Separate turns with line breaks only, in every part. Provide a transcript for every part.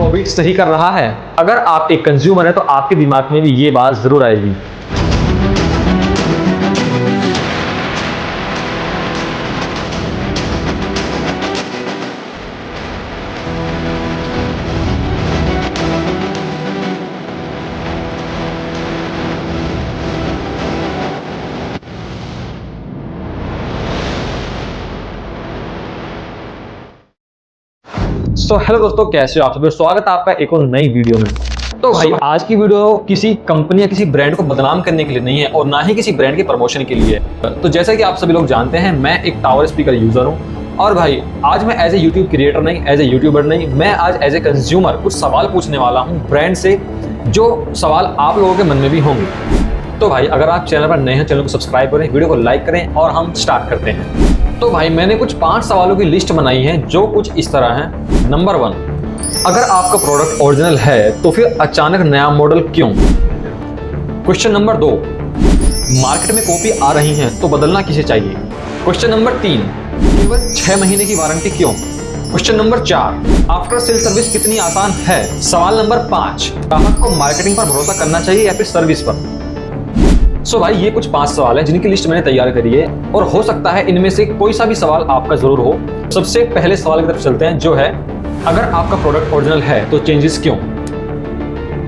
फ्लोबिट सही कर रहा है? अगर आप एक कंज्यूमर हैं तो आपके दिमाग में भी ये बात जरूर आएगी। हेलो दोस्तों, कैसे हो आप सभी? स्वागत है आपका एक और नई वीडियो में। तो भाई आज की वीडियो किसी कंपनी या किसी ब्रांड को बदनाम करने के लिए नहीं है और ना ही किसी ब्रांड के प्रमोशन के लिए। तो जैसा कि आप सभी लोग जानते हैं, मैं एक टावर स्पीकर यूजर हूं और भाई आज मैं एज ए यूट्यूब क्रिएटर नहीं, एज ए यूट्यूबर नहीं, मैं आज एज ए कंज्यूमर कुछ सवाल पूछने वाला हूँ ब्रांड से, जो सवाल आप लोगों के मन में भी होंगे। तो भाई अगर आप चैनल पर नए हैं, चैनल को सब्सक्राइब करें, वीडियो को लाइक करें और हम स्टार्ट करते हैं। तो भाई मैंने कुछ 5 सवालों की लिस्ट बनाई है जो कुछ इस तरह है। नंबर 1, अगर आपका प्रोडक्ट ओरिजिनल है तो फिर अचानक नया मॉडल क्यों? क्वेश्चन नंबर 2, मार्केट में कॉपी आ रही है तो बदलना किसे चाहिए? क्वेश्चन नंबर 3, केवल 6 महीने की वारंटी क्यों? Question number 4, after sale service कितनी आसान है? सवाल नंबर 5, ग्राहक को मार्केटिंग पर भरोसा करना चाहिए या फिर सर्विस पर? सो भाई ये कुछ 5 सवाल हैं जिनकी लिस्ट मैंने तैयार करी है और हो सकता है इनमें से कोई सा भी सवाल आपका जरूर हो। सबसे पहले सवाल की तरफ चलते हैं, जो है अगर आपका प्रोडक्ट ओरिजिनल है तो चेंजेस क्यों?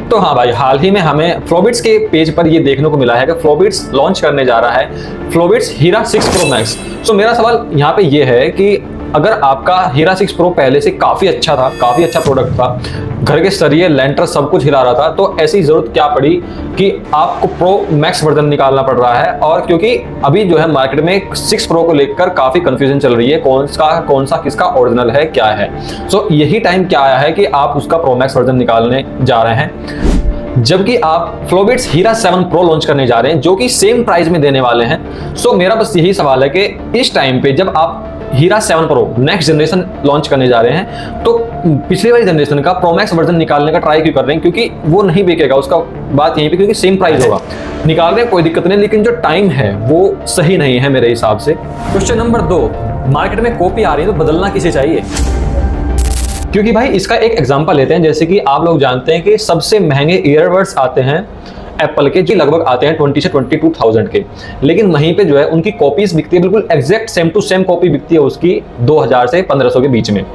तो हाँ भाई, हाल ही में हमें फ्लोबिट्स के पेज पर ये देखने को मिला है कि फ्लोबिट्स लॉन्च करने जा रहा है फ्लोबिट्स हीरा 6 प्रो मैक्स। सो मेरा सवाल यहाँ पे ये है कि अगर आपका हीरा 6 प्रो पहले से काफी अच्छा था, काफी अच्छा प्रोडक्ट था, घर के सरिये लेंटर सब कुछ हिला रहा था, तो ऐसी जरूरत क्या पड़ी कि आपको प्रो मैक्स वर्जन निकालना पड़ रहा है? और क्योंकि अभी जो है मार्केट में 6 प्रो को लेकर काफी कंफ्यूजन चल रही है, कौन सा किसका ओरिजिनल है, क्या है। सो यही टाइम क्या आया है कि आप उसका प्रो मैक्स वर्जन निकालने जा रहे हैं, जबकि आप फ्लोबिट्स हीरा 7 प्रो लॉन्च करने जा रहे हैं जो कि सेम प्राइस में देने वाले हैं। सो मेरा बस यही सवाल है कि इस टाइम पे जब आप हीरा 7 प्रो नेक्स्ट जनरेशन लॉन्च करने जा रहे हैं तो पिछली वाली जनरेशन का प्रो मैक्स वर्जन निकालने का ट्राई क्यों कर रहे हैं? क्योंकि वो नहीं बिकेगा, उसका बात यहीं पे, क्योंकि सेम प्राइस होगा। निकाल रहे हैं कोई दिक्कत नहीं, लेकिन जो टाइम है वो सही नहीं है मेरे हिसाब से। क्वेश्चन नंबर 2, मार्केट में कॉपी आ रही है तो बदलना किसे चाहिए? क्योंकि भाई इसका एक एग्जांपल लेते हैं। जैसे कि आप लोग जानते हैं कि सबसे महंगे ईयरबड्स आते हैं एप्पल के, जो लगभग आते हैं 20 से 22,000 के, लेकिन वहीं पे जो है उनकी कॉपीज बिकती है, बिल्कुल exact same to same copy बिकती है उसकी 2000 से 1500 के बीच में।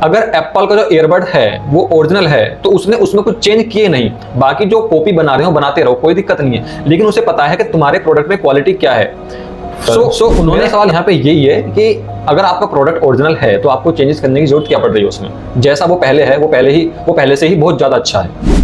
अगर एप्पल का जो ईयरबड है वो ओरिजिनल है तो उसमें कुछ चेंज किए नहीं, बाकी जो कॉपी बना रहे हो बनाते रहो, कोई दिक्कत नहीं है, लेकिन उसे पता है कि तुम्हारे प्रोडक्ट में क्वालिटी क्या है। सो उन्होंने सवाल यहाँ पे यही है कि अगर आपका प्रोडक्ट ओरिजिनल है तो आपको चेंजेस करने की जरूरत क्या पड़ रही है उसमें? जैसा वो पहले है वो पहले से ही बहुत ज्यादा अच्छा है।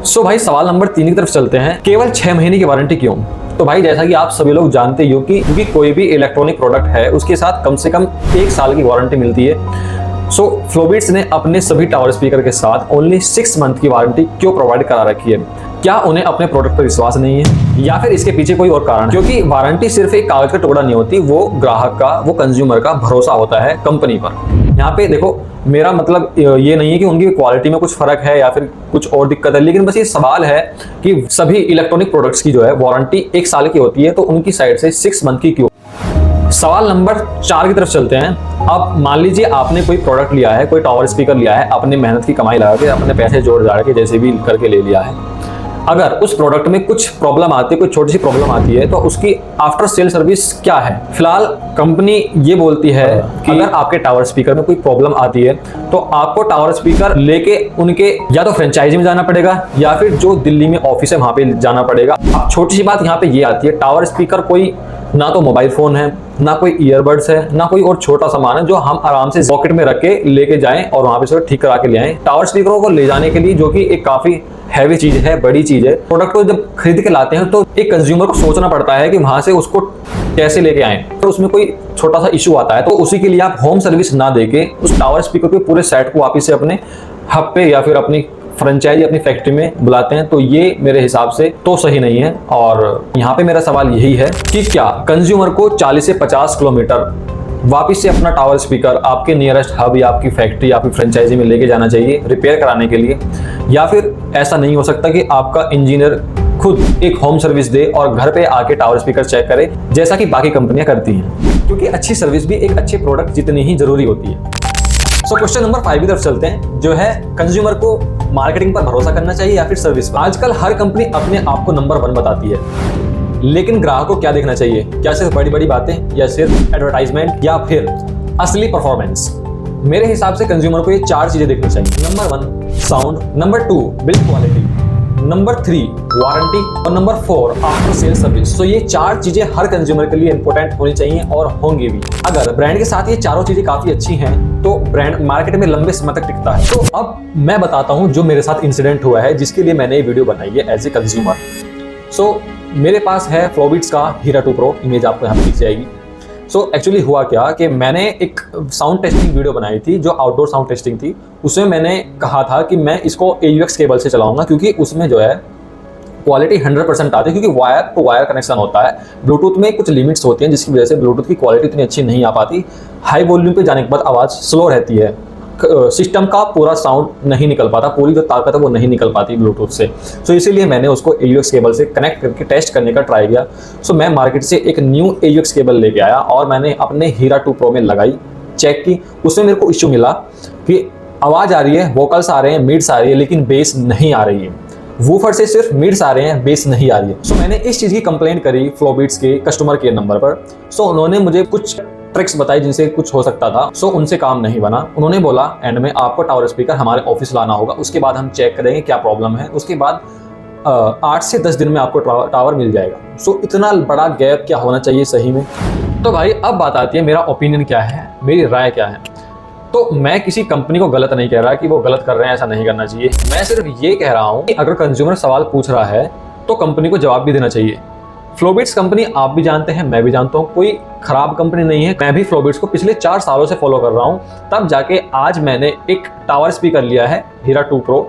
सो भाई सवाल नंबर 3 की तरफ चलते हैं, केवल 6 महीने की वारंटी क्यों? तो भाई जैसा कि आप सभी लोग जानते हो कि क्योंकि कोई भी इलेक्ट्रॉनिक प्रोडक्ट है उसके साथ कम से कम 1 साल की वारंटी मिलती है। सो फ्लोबिट्स ने अपने सभी टावर स्पीकर के साथ ओनली 6 मंथ की वारंटी क्यों प्रोवाइड करा रखी है? क्या उन्हें अपने प्रोडक्ट पर विश्वास नहीं है या फिर इसके पीछे कोई और कारण? क्योंकि वारंटी सिर्फ एक कागज का टुकड़ा नहीं होती, वो ग्राहक का, वो कंज्यूमर का भरोसा होता है कंपनी पर। यहाँ पे देखो, मेरा मतलब ये नहीं है कि उनकी क्वालिटी में कुछ फर्क है या फिर कुछ और दिक्कत है, लेकिन बस ये सवाल है कि सभी इलेक्ट्रॉनिक प्रोडक्ट्स की जो है वारंटी 1 साल की होती है, तो उनकी साइड से 6 मंथ की क्यों? सवाल नंबर 4 की तरफ चलते हैं। अब मान लीजिए आपने कोई प्रोडक्ट लिया है, कोई टावर स्पीकर लिया है, अपनी मेहनत की कमाई लगा के, अपने पैसे जोड़ जाड़ के जैसे भी करके ले लिया है। अगर उस प्रोडक्ट में कुछ प्रॉब्लम आती है, कोई छोटी सी प्रॉब्लम आती है, तो उसकी आफ्टर सेल सर्विस क्या है? फिलहाल कंपनी ये बोलती है कि अगर आपके टावर स्पीकर में कोई प्रॉब्लम आती है तो आपको टावर स्पीकर लेके उनके या तो फ्रेंचाइजी में जाना पड़ेगा या फिर जो दिल्ली में ऑफिस है वहां पे जाना पड़ेगा। अब छोटी सी बात यहाँ पे ये आती है, टावर स्पीकर कोई ना तो मोबाइल फोन है, ना कोई ईयरबड्स है, ना कोई और छोटा सामान है जो हम आराम से पॉकेट में रख के लेके जाएं और वहां पे से ठीक करा के ले आएं। टावर स्पीकरों को ले जाने के लिए, जो कि एक काफी हैवी चीज है, बड़ी चीज है, प्रोडक्ट को जब खरीद के लाते हैं तो एक कंज्यूमर को सोचना पड़ता है कि वहां से उसको कैसे लेके आएं। तो उसमें कोई छोटा सा इशू आता है तो उसी के लिए आप होम सर्विस ना देके उस टावर स्पीकर के पूरे सेट को वापिस से अपने हब पे या फिर अपनी फ्रेंचाइजी, अपनी फैक्ट्री में बुलाते हैं, तो ये मेरे हिसाब से तो सही नहीं है। और यहाँ पे मेरा सवाल यही है कि क्या कंज्यूमर को 40 से 50 किलोमीटर वापिस से अपना टावर स्पीकर आपके नियरेस्ट हब या आपकी फैक्ट्री, आपकी फ्रेंचाइजी में लेके जाना चाहिए रिपेयर कराने के लिए? या फिर ऐसा नहीं हो सकता कि आपका इंजीनियर खुद एक होम सर्विस दे और घर पे आके टावर स्पीकर चेक करे, जैसा कि बाकी कंपनियां करती हैं? क्योंकि अच्छी सर्विस भी एक अच्छे प्रोडक्ट जितनी ही जरूरी होती है। सो क्वेश्चन नंबर 5 की तरफ चलते हैं, जो है कंज्यूमर को मार्केटिंग पर भरोसा करना चाहिए या फिर सर्विस पर। आजकल हर कंपनी अपने आप को नंबर 1 बताती है, लेकिन ग्राहक को क्या देखना चाहिए? क्या सिर्फ बड़ी बड़ी बातें या सिर्फ एडवर्टाइजमेंट या फिर असली परफॉर्मेंस? मेरे हिसाब से कंज्यूमर को ये 4 चीजें देखनी चाहिए। Number 1 sound, number 2 build quality, number 3 warranty और नंबर 4 आफ्टर सेल सर्विस। तो ये 4 चीजें हर कंज्यूमर के लिए इंपॉर्टेंट होनी चाहिए और होंगी भी। अगर ब्रांड के साथ ये चारों चीजें काफी अच्छी हैं तो ब्रांड मार्केट में लंबे समय तक टिकता है। तो अब मैं बताता हूं जो मेरे साथ इंसिडेंट हुआ है, जिसके लिए मैंने ये वीडियो बनाई है एज ए कंज्यूमर। सो मेरे पास है फ्लोबिट्स का हीरा 2 प्रो, इमेज आपको यहाँ दिख जाएगी। सो एक्चुअली हुआ क्या कि मैंने एक साउंड टेस्टिंग वीडियो बनाई थी जो आउटडोर साउंड टेस्टिंग थी। उसमें मैंने कहा था कि मैं इसको AUX केबल से चलाऊंगा, क्योंकि उसमें जो है क्वालिटी 100% आती है, क्योंकि वायर टू वायर कनेक्शन होता है। ब्लूटूथ में कुछ लिमिट्स होती हैं जिसकी वजह से ब्लूटूथ की क्वालिटी इतनी अच्छी नहीं आ पाती। हाई वॉल्यूम पे जाने के बाद आवाज़ स्लो रहती है, सिस्टम का पूरा साउंड नहीं निकल पाता, पूरी जो ताकत है वो नहीं निकल पाती ब्लूटूथ से। सो इसीलिए मैंने उसको AUX केबल से कनेक्ट करके टेस्ट करने का ट्राई किया। सो मैं मार्केट से एक न्यू AUX केबल लेके आया और मैंने अपने हीरा 2 प्रो में लगाई, चेक की। उसमें मेरे को इश्यू मिला कि आवाज़ आ रही है, वोकल्स आ रहे हैं, मिड्स आ रही है, लेकिन बेस नहीं आ रही है। वूफर से सिर्फ मिड्स आ रहे हैं, बेस नहीं आ रही है। सो मैंने इस चीज़ की कंप्लेंट करी फ्लोबिट्स के कस्टमर केयर नंबर पर। सो उन्होंने मुझे कुछ ट्रिक्स बताई जिनसे कुछ हो सकता था। सो उनसे काम नहीं बना। उन्होंने बोला एंड में आपको टावर स्पीकर हमारे ऑफिस लाना होगा, उसके बाद हम चेक करेंगे क्या प्रॉब्लम है, उसके बाद 8 से 10 दिन में आपको टावर मिल जाएगा। सो इतना बड़ा गैप क्या होना चाहिए सही में? तो भाई अब बात आती है मेरा ओपिनियन क्या है, मेरी राय क्या है। तो मैं किसी कंपनी को गलत नहीं कह रहा कि वो गलत कर रहे हैं, ऐसा नहीं करना चाहिए। मैं सिर्फ ये कह रहा हूँ कि अगर कंज्यूमर सवाल पूछ रहा है तो कंपनी को जवाब भी देना चाहिए। फ्लोबिट्स कंपनी आप भी जानते हैं, मैं भी जानता हूँ, कोई खराब कंपनी नहीं है। मैं भी फ्लोबिट्स को पिछले 4 सालों से फॉलो कर रहा हूँ, तब जाके आज मैंने एक टावर स्पीकर लिया है हीरा 2 प्रो।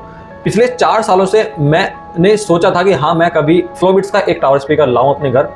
पिछले 4 सालों से मैंने सोचा था कि हाँ मैं कभी फ्लोबिट्स का एक टावर स्पीकर लाऊं अपने घर।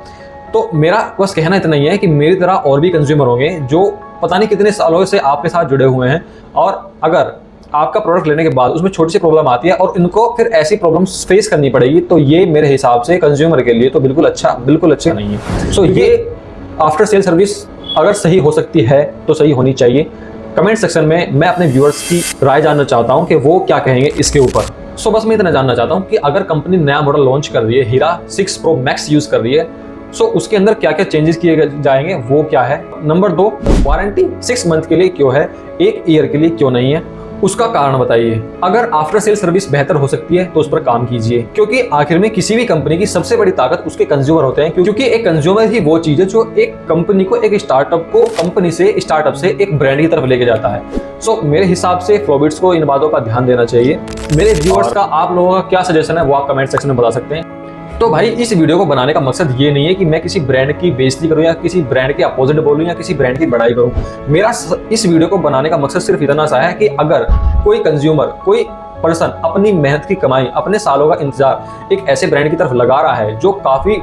तो मेरा बस कहना इतना ही है कि मेरी तरह और भी कंज्यूमर होंगे जो पता नहीं कितने सालों से आपके साथ जुड़े हुए हैं, और अगर आपका प्रोडक्ट लेने के बाद उसमें छोटी सी प्रॉब्लम आती है और इनको फिर ऐसी प्रॉब्लम्स फेस करनी पड़ेगी, तो ये मेरे हिसाब से कंज्यूमर के लिए तो बिल्कुल अच्छा नहीं है। सो ये आफ्टर सेल सर्विस अगर सही हो सकती है तो सही होनी चाहिए। कमेंट सेक्शन में मैं अपने व्यूअर्स की राय जानना चाहता हूँ कि वो क्या कहेंगे इसके ऊपर। सो बस मैं इतना जानना चाहता हूँ कि अगर कंपनी नया मॉडल लॉन्च कर रही है, हीरा 6 प्रो मैक्स यूज कर रही है, सो उसके अंदर क्या क्या चेंजेस किए जाएंगे, वो क्या है। नंबर 2 वारंटी 6 मंथ के लिए क्यों है, 1 ईयर के लिए क्यों नहीं है, उसका कारण बताइए। अगर आफ्टर सेल सर्विस बेहतर हो सकती है तो उस पर काम कीजिए, क्योंकि आखिर में किसी भी कंपनी की सबसे बड़ी ताकत उसके कंज्यूमर होते हैं, क्योंकि एक कंज्यूमर ही वो चीज है जो एक कंपनी को, एक स्टार्टअप को कंपनी से, स्टार्टअप से एक ब्रांड की तरफ लेके जाता है। सो मेरे हिसाब से फ्लोबिट्स को इन बातों का ध्यान देना चाहिए। मेरे व्यूअर्स का आप लोगों का क्या सजेशन है वो आप कमेंट सेक्शन में बता सकते हैं। तो भाई इस वीडियो को बनाने का मकसद ये नहीं है कि मैं किसी ब्रांड की बेइज्जती करूं या किसी ब्रांड के अपोजिट बोलूं या किसी ब्रांड की बड़ाई करूं। मेरा इस वीडियो को बनाने का मकसद सिर्फ इतना सा है कि अगर कोई कंज्यूमर, कोई पर्सन अपनी मेहनत की कमाई, अपने सालों का इंतजार एक ऐसे ब्रांड की तरफ लगा रहा है जो काफी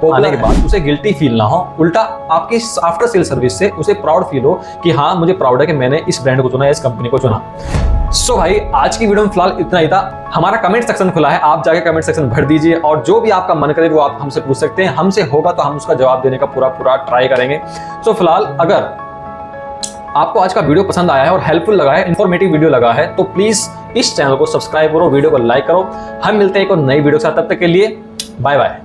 आने के बाद उसे गिल्टी फील ना हो, उल्टा आपकी आफ्टर सेल सर्विस से उसे प्राउड फील हो कि हाँ मुझे प्राउड है कि मैंने इस ब्रांड को चुना, इस कंपनी को चुना। सो भाई आज की वीडियो में फिलहाल इतना ही था। हमारा कमेंट सेक्शन खुला है, आप जाके कमेंट सेक्शन भर दीजिए और जो भी आपका मन करे वो आप हमसे पूछ सकते हैं। हमसे होगा तो हम उसका जवाब देने का पूरा ट्राई करेंगे। सो फिलहाल अगर आपको आज का वीडियो पसंद आया है और हेल्पफुल लगा है, इन्फॉर्मेटिव वीडियो लगा है, तो प्लीज इस चैनल को सब्सक्राइब करो, वीडियो को लाइक करो। हम मिलते हैं एक और नई वीडियो के साथ, तब तक के लिए बाय बाय।